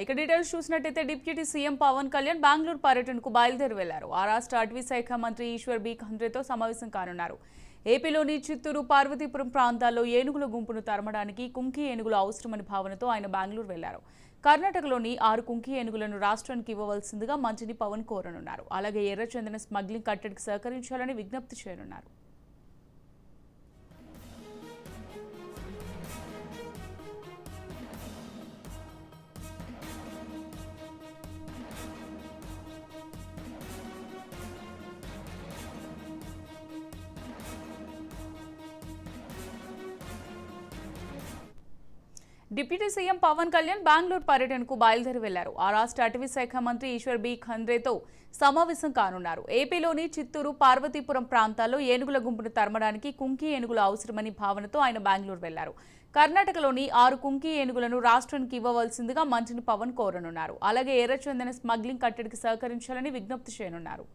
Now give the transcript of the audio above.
ఇక డీటెయిల్స్ చూసినట్టయితే deputy CM Pawan Kalyan Bengaluru పర్యటనకు బయలుదేరి వెళ్లారు. ఆ రాష్ట్ర అటవీ శాఖ మంత్రి ఈశ్వర్ బి ఖండ్రేతో సమావేశం కానున్నారు. ఏపీలోని చిత్తూరు, పార్వతీపురం ప్రాంతాల్లో ఏనుగుల గుంపును తరమడానికి కుంకి ఏనుగులు అవసరమని భావనతో ఆయన బెంగళూరు వెళ్లారు. కర్ణాటకలోని 6 కుంకి ఏనుగులను రాష్ట్రానికి ఇవ్వవలసిందిగా మంత్రిని పవన్ కోరనున్నారు. అలాగే ఎర్రచందన స్మగ్లింగ్ కట్టడికి సహకరించాలని విజ్ఞప్తి చేయనున్నారు. డిప్యూటీ సీఎం పవన్ కళ్యాణ్ బెంగళూరు పర్యటనకు బయలుదేరి వెళ్లారు. ఆ రాష్ట్ర అటవీ శాఖ మంత్రి ఈశ్వర్ బి ఖండ్రేతో సమావేశం కానున్నారు. ఏపీలోని చిత్తూరు, పార్వతీపురం ప్రాంతాల్లో ఏనుగుల గుంపును తరమడానికి కుంకి ఏనుగులు అవసరమని భావనతో ఆయన బెంగళూరు వెళ్లారు. కర్ణాటకలోని 6 కుంకి ఏనుగులను రాష్ట్రానికి ఇవ్వవలసిందిగా మంత్రిని పవన్ కోరనున్నారు. అలాగే ఎర్రచందన స్మగ్లింగ్ కట్టడికి సహకరించాలని విజ్ఞప్తి చేయనున్నారు.